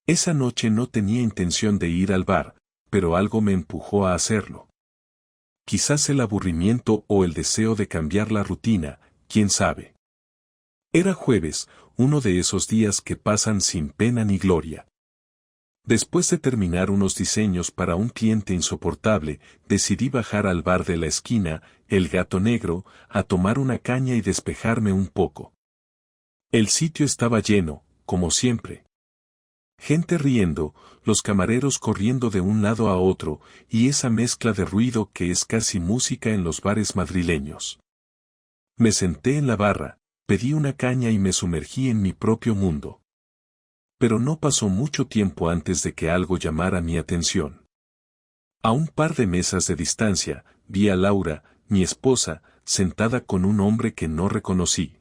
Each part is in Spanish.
Esa noche no tenía intención de ir al bar, pero algo me empujó a hacerlo. Quizás el aburrimiento o el deseo de cambiar la rutina, quién sabe. Era jueves, uno de esos días que pasan sin pena ni gloria. Después de terminar unos diseños para un cliente insoportable, decidí bajar al bar de la esquina, El Gato Negro, a tomar una caña y despejarme un poco. El sitio estaba lleno, como siempre. Gente riendo, los camareros corriendo de un lado a otro, y esa mezcla de ruido que es casi música en los bares madrileños. Me senté en la barra, pedí una caña y me sumergí en mi propio mundo. Pero no pasó mucho tiempo antes de que algo llamara mi atención. A un par de mesas de distancia, vi a Laura, mi esposa, sentada con un hombre que no reconocí.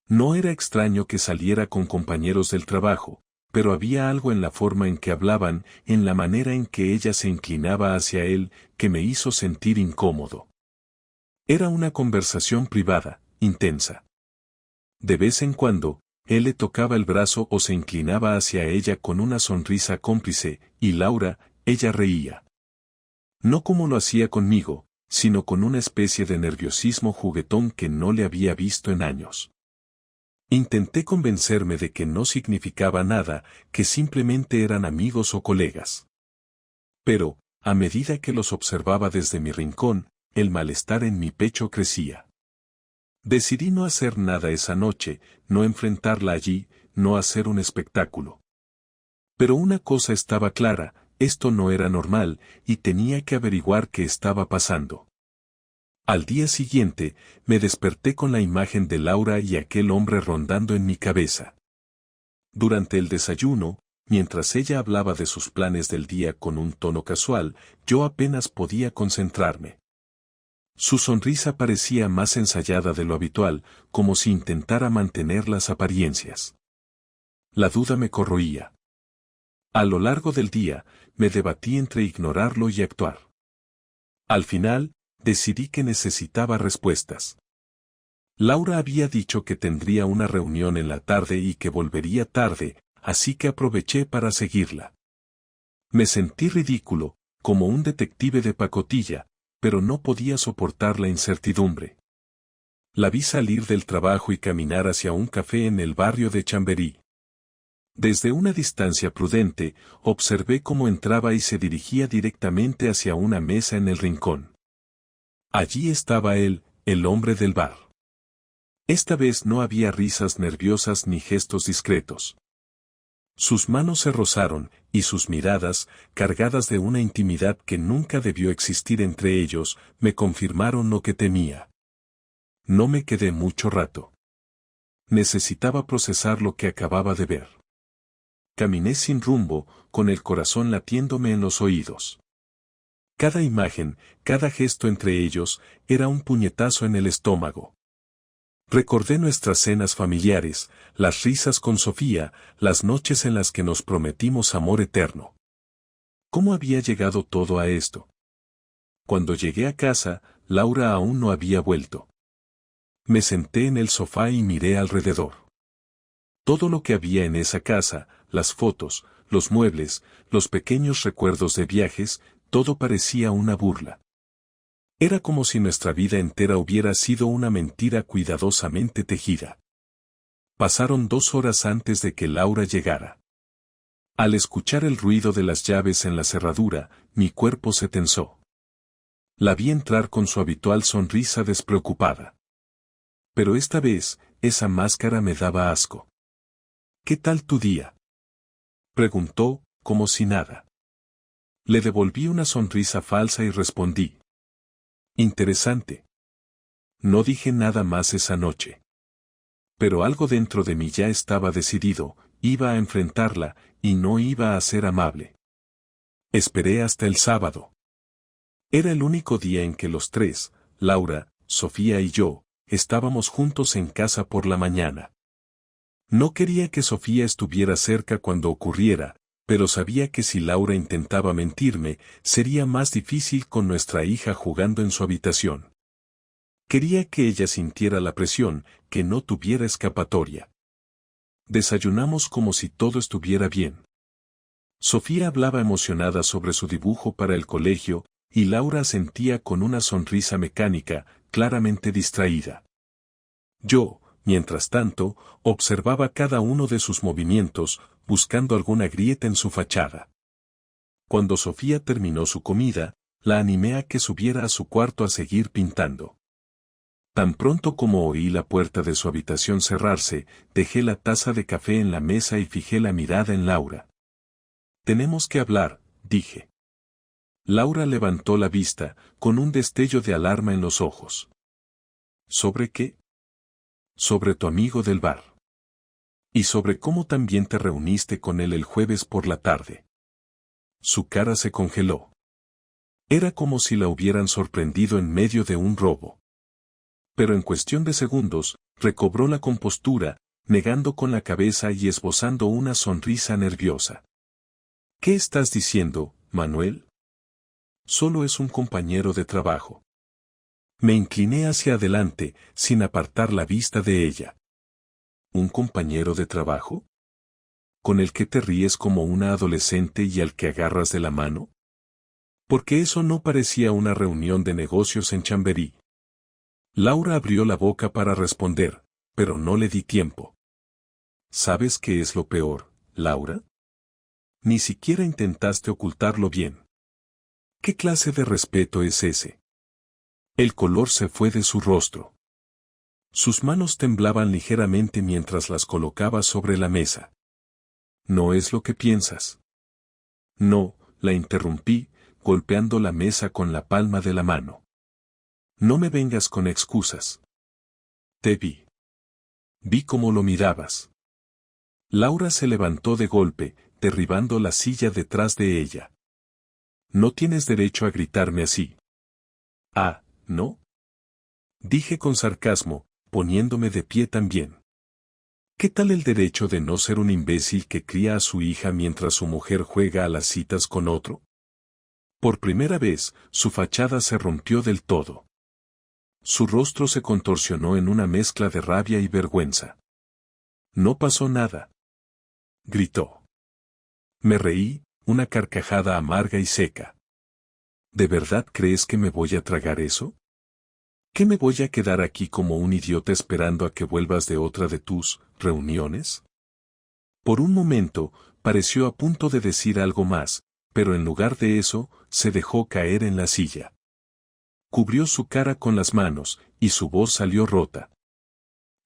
No era extraño que saliera con compañeros del trabajo, pero había algo en la forma en que hablaban, en la manera en que ella se inclinaba hacia él, que me hizo sentir incómodo. Era una conversación privada, intensa. De vez en cuando, él le tocaba el brazo o se inclinaba hacia ella con una sonrisa cómplice, y Laura, ella reía. No como lo hacía conmigo, sino con una especie de nerviosismo juguetón que no le había visto en años. Intenté convencerme de que no significaba nada, que simplemente eran amigos o colegas. Pero, a medida que los observaba desde mi rincón, el malestar en mi pecho crecía. Decidí no hacer nada esa noche, no enfrentarla allí, no hacer un espectáculo. Pero una cosa estaba clara, esto no era normal, y tenía que averiguar qué estaba pasando. Al día siguiente, me desperté con la imagen de Laura y aquel hombre rondando en mi cabeza. Durante el desayuno, mientras ella hablaba de sus planes del día con un tono casual, yo apenas podía concentrarme. Su sonrisa parecía más ensayada de lo habitual, como si intentara mantener las apariencias. La duda me corroía. A lo largo del día, me debatí entre ignorarlo y actuar. Al final, decidí que necesitaba respuestas. Laura había dicho que tendría una reunión en la tarde y que volvería tarde, así que aproveché para seguirla. Me sentí ridículo, como un detective de pacotilla, pero no podía soportar la incertidumbre. La vi salir del trabajo y caminar hacia un café en el barrio de Chamberí. Desde una distancia prudente, observé cómo entraba y se dirigía directamente hacia una mesa en el rincón. Allí estaba él, el hombre del bar. Esta vez no había risas nerviosas ni gestos discretos. Sus manos se rozaron, y sus miradas, cargadas de una intimidad que nunca debió existir entre ellos, me confirmaron lo que temía. No me quedé mucho rato. Necesitaba procesar lo que acababa de ver. Caminé sin rumbo, con el corazón latiéndome en los oídos. Cada imagen, cada gesto entre ellos, era un puñetazo en el estómago. Recordé nuestras cenas familiares, las risas con Sofía, las noches en las que nos prometimos amor eterno. ¿Cómo había llegado todo a esto? Cuando llegué a casa, Laura aún no había vuelto. Me senté en el sofá y miré alrededor. Todo lo que había en esa casa, las fotos, los muebles, los pequeños recuerdos de viajes, todo parecía una burla. Era como si nuestra vida entera hubiera sido una mentira cuidadosamente tejida. Pasaron 2 horas antes de que Laura llegara. Al escuchar el ruido de las llaves en la cerradura, mi cuerpo se tensó. La vi entrar con su habitual sonrisa despreocupada. Pero esta vez, esa máscara me daba asco. ¿Qué tal tu día?, preguntó, como si nada. Le devolví una sonrisa falsa y respondí: interesante. No dije nada más esa noche. Pero algo dentro de mí ya estaba decidido, iba a enfrentarla, y no iba a ser amable. Esperé hasta el sábado. Era el único día en que los tres, Laura, Sofía y yo, estábamos juntos en casa por la mañana. No quería que Sofía estuviera cerca cuando ocurriera, pero sabía que si Laura intentaba mentirme, sería más difícil con nuestra hija jugando en su habitación. Quería que ella sintiera la presión, que no tuviera escapatoria. Desayunamos como si todo estuviera bien. Sofía hablaba emocionada sobre su dibujo para el colegio, y Laura asentía con una sonrisa mecánica, claramente distraída. Yo, mientras tanto, observaba cada uno de sus movimientos, buscando alguna grieta en su fachada. Cuando Sofía terminó su comida, la animé a que subiera a su cuarto a seguir pintando. Tan pronto como oí la puerta de su habitación cerrarse, dejé la taza de café en la mesa y fijé la mirada en Laura. «Tenemos que hablar», dije. Laura levantó la vista, con un destello de alarma en los ojos. «¿Sobre qué?» «Sobre tu amigo del bar. Y sobre cómo también te reuniste con él el jueves por la tarde». Su cara se congeló. Era como si la hubieran sorprendido en medio de un robo. Pero en cuestión de segundos, recobró la compostura, negando con la cabeza y esbozando una sonrisa nerviosa. «¿Qué estás diciendo, Manuel?» «Solo es un compañero de trabajo». Me incliné hacia adelante, sin apartar la vista de ella. ¿Un compañero de trabajo? ¿Con el que te ríes como una adolescente y al que agarras de la mano? Porque eso no parecía una reunión de negocios en Chamberí. Laura abrió la boca para responder, pero no le di tiempo. ¿Sabes qué es lo peor, Laura? Ni siquiera intentaste ocultarlo bien. ¿Qué clase de respeto es ese? El color se fue de su rostro. Sus manos temblaban ligeramente mientras las colocaba sobre la mesa. ¿No es lo que piensas? No, la interrumpí, golpeando la mesa con la palma de la mano. No me vengas con excusas. Te vi. Vi cómo lo mirabas. Laura se levantó de golpe, derribando la silla detrás de ella. No tienes derecho a gritarme así. Ah, ¿no? Dije con sarcasmo, poniéndome de pie también. ¿Qué tal el derecho de no ser un imbécil que cría a su hija mientras su mujer juega a las citas con otro? Por primera vez, su fachada se rompió del todo. Su rostro se contorsionó en una mezcla de rabia y vergüenza. «No pasó nada», gritó. Me reí, una carcajada amarga y seca. ¿De verdad crees que me voy a tragar eso? ¿Qué me voy a quedar aquí como un idiota esperando a que vuelvas de otra de tus reuniones? Por un momento, pareció a punto de decir algo más, pero en lugar de eso, se dejó caer en la silla. Cubrió su cara con las manos, y su voz salió rota.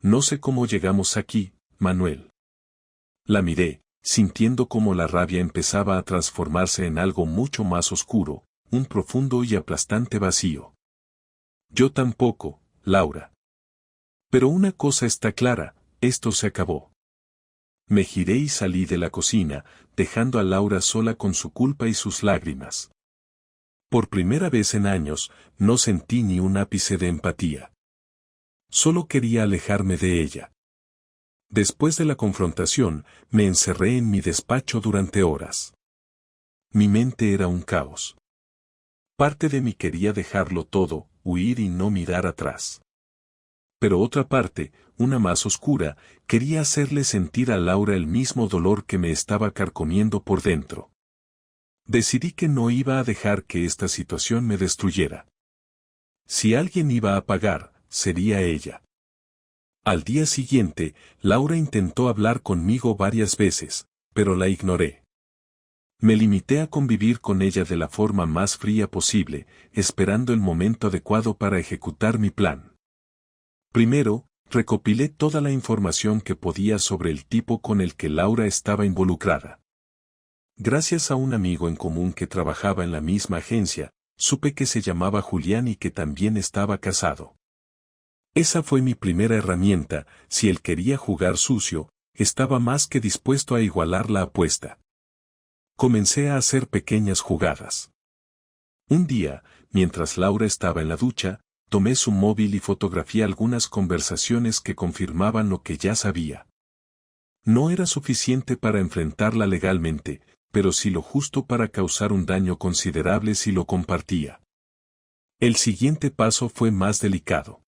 No sé cómo llegamos aquí, Manuel. La miré, sintiendo cómo la rabia empezaba a transformarse en algo mucho más oscuro, un profundo y aplastante vacío. Yo tampoco, Laura. Pero una cosa está clara, esto se acabó. Me giré y salí de la cocina, dejando a Laura sola con su culpa y sus lágrimas. Por primera vez en años, no sentí ni un ápice de empatía. Solo quería alejarme de ella. Después de la confrontación, me encerré en mi despacho durante horas. Mi mente era un caos. Parte de mí quería dejarlo todo, huir y no mirar atrás. Pero otra parte, una más oscura, quería hacerle sentir a Laura el mismo dolor que me estaba carcomiendo por dentro. Decidí que no iba a dejar que esta situación me destruyera. Si alguien iba a pagar, sería ella. Al día siguiente, Laura intentó hablar conmigo varias veces, pero la ignoré. Me limité a convivir con ella de la forma más fría posible, esperando el momento adecuado para ejecutar mi plan. Primero, recopilé toda la información que podía sobre el tipo con el que Laura estaba involucrada. Gracias a un amigo en común que trabajaba en la misma agencia, supe que se llamaba Julián y que también estaba casado. Esa fue mi primera herramienta. Si él quería jugar sucio, estaba más que dispuesto a igualar la apuesta. Comencé a hacer pequeñas jugadas. Un día, mientras Laura estaba en la ducha, tomé su móvil y fotografié algunas conversaciones que confirmaban lo que ya sabía. No era suficiente para enfrentarla legalmente, pero sí lo justo para causar un daño considerable si lo compartía. El siguiente paso fue más delicado.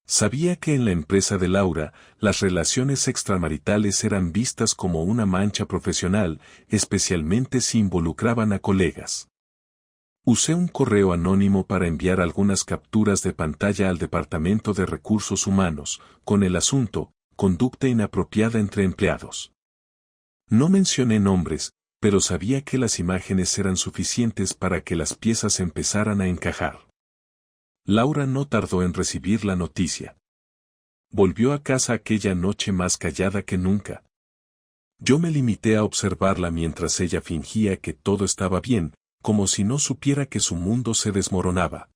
Sabía que en la empresa de Laura, las relaciones extramaritales eran vistas como una mancha profesional, especialmente si involucraban a colegas. Usé un correo anónimo para enviar algunas capturas de pantalla al Departamento de Recursos Humanos, con el asunto, conducta inapropiada entre empleados. No mencioné nombres, pero sabía que las imágenes eran suficientes para que las piezas empezaran a encajar. Laura no tardó en recibir la noticia. Volvió a casa aquella noche más callada que nunca. Yo me limité a observarla mientras ella fingía que todo estaba bien, como si no supiera que su mundo se desmoronaba.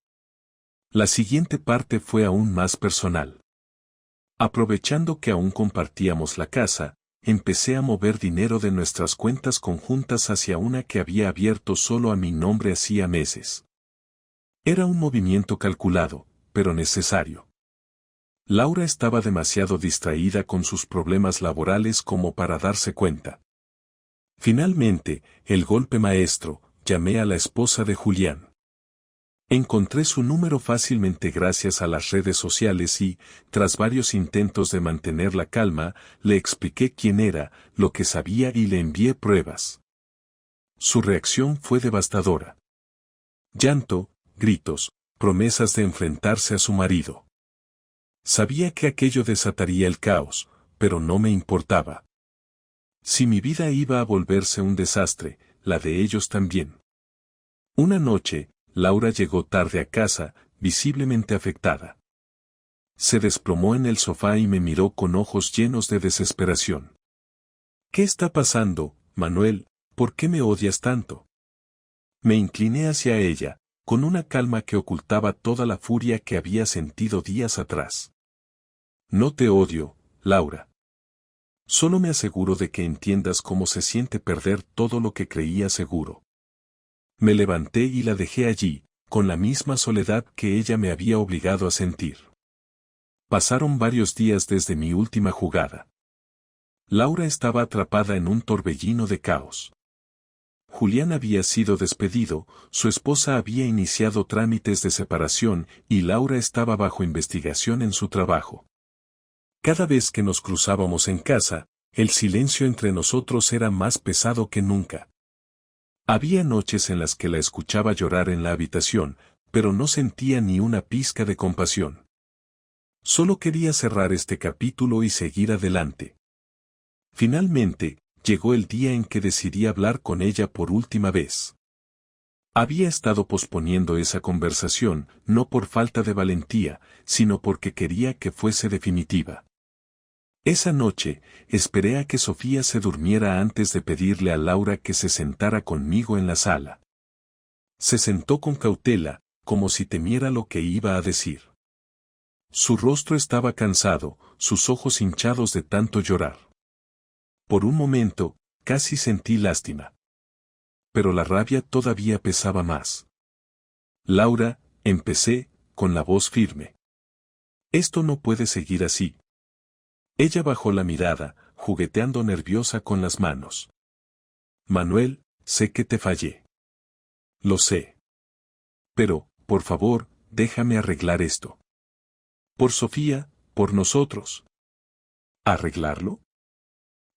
La siguiente parte fue aún más personal. Aprovechando que aún compartíamos la casa, empecé a mover dinero de nuestras cuentas conjuntas hacia una que había abierto solo a mi nombre hacía meses. Era un movimiento calculado, pero necesario. Laura estaba demasiado distraída con sus problemas laborales como para darse cuenta. Finalmente, el golpe maestro, llamé a la esposa de Julián. Encontré su número fácilmente gracias a las redes sociales y, tras varios intentos de mantener la calma, le expliqué quién era, lo que sabía y le envié pruebas. Su reacción fue devastadora. Llanto, gritos, promesas de enfrentarse a su marido. Sabía que aquello desataría el caos, pero no me importaba. Si mi vida iba a volverse un desastre, la de ellos también. Una noche, Laura llegó tarde a casa, visiblemente afectada. Se desplomó en el sofá y me miró con ojos llenos de desesperación. ¿Qué está pasando, Manuel? ¿Por qué me odias tanto? Me incliné hacia ella, con una calma que ocultaba toda la furia que había sentido días atrás. No te odio, Laura. Solo me aseguro de que entiendas cómo se siente perder todo lo que creía seguro. Me levanté y la dejé allí, con la misma soledad que ella me había obligado a sentir. Pasaron varios días desde mi última jugada. Laura estaba atrapada en un torbellino de caos. Julián había sido despedido, su esposa había iniciado trámites de separación y Laura estaba bajo investigación en su trabajo. Cada vez que nos cruzábamos en casa, el silencio entre nosotros era más pesado que nunca. Había noches en las que la escuchaba llorar en la habitación, pero no sentía ni una pizca de compasión. Solo quería cerrar este capítulo y seguir adelante. Finalmente, llegó el día en que decidí hablar con ella por última vez. Había estado posponiendo esa conversación, no por falta de valentía, sino porque quería que fuese definitiva. Esa noche, esperé a que Sofía se durmiera antes de pedirle a Laura que se sentara conmigo en la sala. Se sentó con cautela, como si temiera lo que iba a decir. Su rostro estaba cansado, sus ojos hinchados de tanto llorar. Por un momento, casi sentí lástima. Pero la rabia todavía pesaba más. Laura, empecé, con la voz firme. Esto no puede seguir así. Ella bajó la mirada, jugueteando nerviosa con las manos. Manuel, sé que te fallé. Lo sé. Pero, por favor, déjame arreglar esto. Por Sofía, por nosotros. ¿Arreglarlo?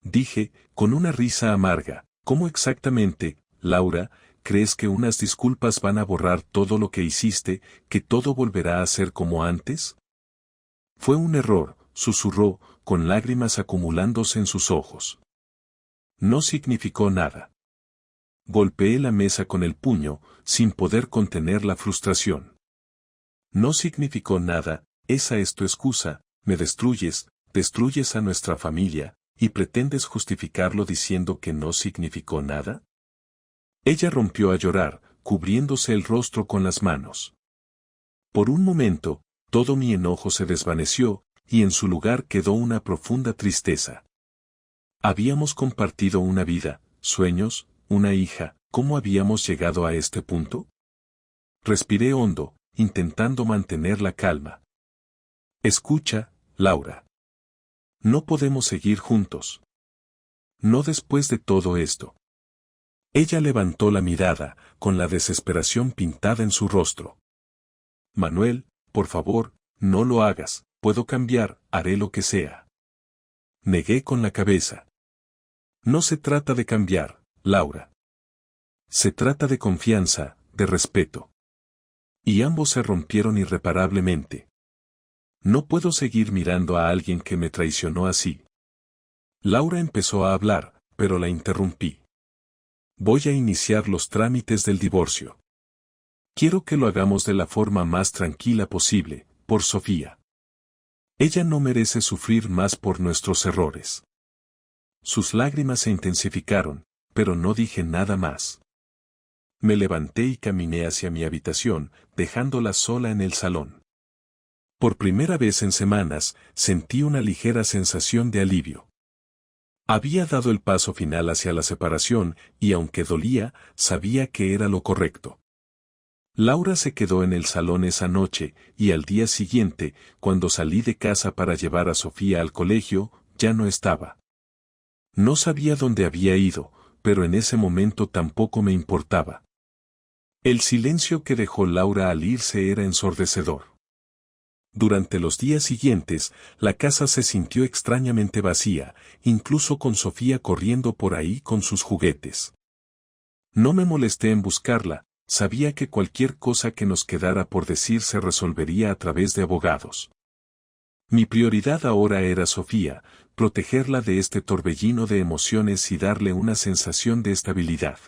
Dije, con una risa amarga. ¿Cómo exactamente, Laura, crees que unas disculpas van a borrar todo lo que hiciste, que todo volverá a ser como antes? Fue un error, susurró, con lágrimas acumulándose en sus ojos. No significó nada. Golpeé la mesa con el puño, sin poder contener la frustración. No significó nada, esa es tu excusa, me destruyes, destruyes a nuestra familia, y pretendes justificarlo diciendo que no significó nada. Ella rompió a llorar, cubriéndose el rostro con las manos. Por un momento, todo mi enojo se desvaneció, y en su lugar quedó una profunda tristeza. Habíamos compartido una vida, sueños, una hija, ¿cómo habíamos llegado a este punto? Respiré hondo, intentando mantener la calma. Escucha, Laura. No podemos seguir juntos. No después de todo esto. Ella levantó la mirada, con la desesperación pintada en su rostro. Manuel, por favor, no lo hagas, puedo cambiar, haré lo que sea. Negué con la cabeza. No se trata de cambiar, Laura. Se trata de confianza, de respeto. Y ambos se rompieron irreparablemente. No puedo seguir mirando a alguien que me traicionó así. Laura empezó a hablar, pero la interrumpí. Voy a iniciar los trámites del divorcio. Quiero que lo hagamos de la forma más tranquila posible, por Sofía. Ella no merece sufrir más por nuestros errores. Sus lágrimas se intensificaron, pero no dije nada más. Me levanté y caminé hacia mi habitación, dejándola sola en el salón. Por primera vez en semanas, sentí una ligera sensación de alivio. Había dado el paso final hacia la separación y aunque dolía, sabía que era lo correcto. Laura se quedó en el salón esa noche y al día siguiente, cuando salí de casa para llevar a Sofía al colegio, ya no estaba. No sabía dónde había ido, pero en ese momento tampoco me importaba. El silencio que dejó Laura al irse era ensordecedor. Durante los días siguientes, la casa se sintió extrañamente vacía, incluso con Sofía corriendo por ahí con sus juguetes. No me molesté en buscarla, sabía que cualquier cosa que nos quedara por decir se resolvería a través de abogados. Mi prioridad ahora era Sofía, protegerla de este torbellino de emociones y darle una sensación de estabilidad.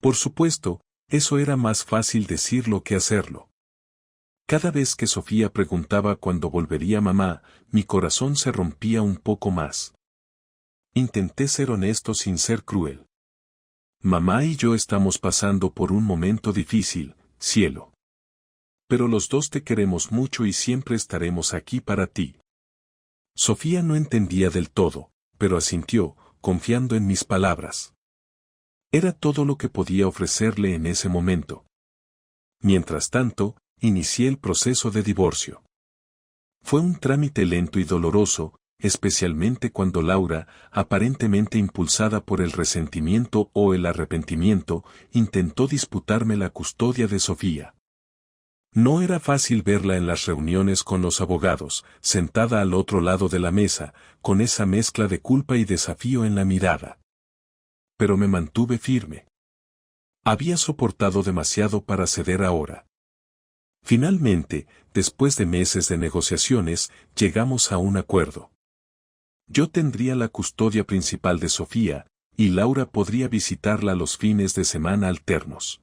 Por supuesto, eso era más fácil decirlo que hacerlo. Cada vez que Sofía preguntaba cuándo volvería mamá, mi corazón se rompía un poco más. Intenté ser honesto sin ser cruel. Mamá y yo estamos pasando por un momento difícil, cielo. Pero los dos te queremos mucho y siempre estaremos aquí para ti. Sofía no entendía del todo, pero asintió, confiando en mis palabras. Era todo lo que podía ofrecerle en ese momento. Mientras tanto, inicié el proceso de divorcio. Fue un trámite lento y doloroso, especialmente cuando Laura, aparentemente impulsada por el resentimiento o el arrepentimiento, intentó disputarme la custodia de Sofía. No era fácil verla en las reuniones con los abogados, sentada al otro lado de la mesa, con esa mezcla de culpa y desafío en la mirada. Pero me mantuve firme. Había soportado demasiado para ceder ahora. Finalmente, después de meses de negociaciones, llegamos a un acuerdo. Yo tendría la custodia principal de Sofía, y Laura podría visitarla los fines de semana alternos.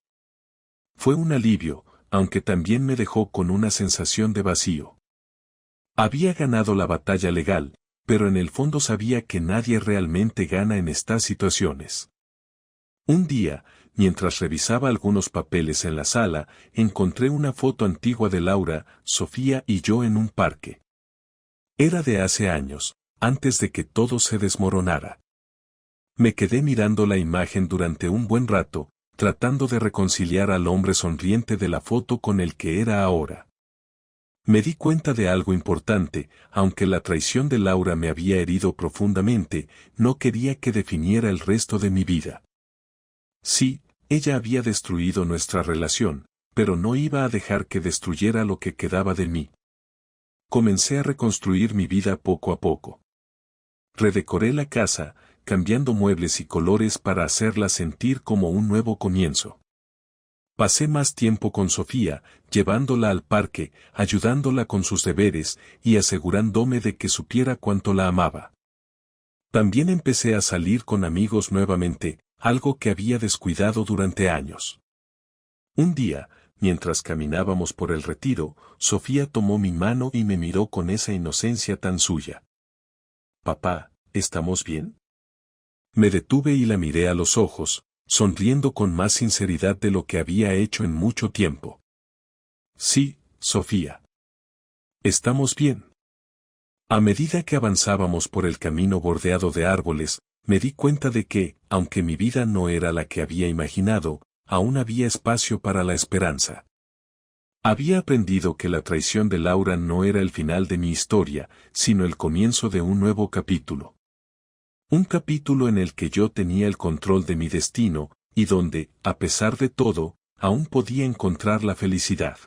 Fue un alivio, aunque también me dejó con una sensación de vacío. Había ganado la batalla legal, pero en el fondo sabía que nadie realmente gana en estas situaciones. Un día, mientras revisaba algunos papeles en la sala, encontré una foto antigua de Laura, Sofía y yo en un parque. Era de hace años, antes de que todo se desmoronara. Me quedé mirando la imagen durante un buen rato, tratando de reconciliar al hombre sonriente de la foto con el que era ahora. Me di cuenta de algo importante, aunque la traición de Laura me había herido profundamente, no quería que definiera el resto de mi vida. Sí, ella había destruido nuestra relación, pero no iba a dejar que destruyera lo que quedaba de mí. Comencé a reconstruir mi vida poco a poco. Redecoré la casa, cambiando muebles y colores para hacerla sentir como un nuevo comienzo. Pasé más tiempo con Sofía, llevándola al parque, ayudándola con sus deberes y asegurándome de que supiera cuánto la amaba. También empecé a salir con amigos nuevamente, algo que había descuidado durante años. Un día, mientras caminábamos por el retiro, Sofía tomó mi mano y me miró con esa inocencia tan suya. «Papá, ¿estamos bien?». Me detuve y la miré a los ojos, sonriendo con más sinceridad de lo que había hecho en mucho tiempo. «Sí, Sofía. Estamos bien». A medida que avanzábamos por el camino bordeado de árboles, me di cuenta de que, aunque mi vida no era la que había imaginado, aún había espacio para la esperanza. Había aprendido que la traición de Laura no era el final de mi historia, sino el comienzo de un nuevo capítulo. Un capítulo en el que yo tenía el control de mi destino, y donde, a pesar de todo, aún podía encontrar la felicidad.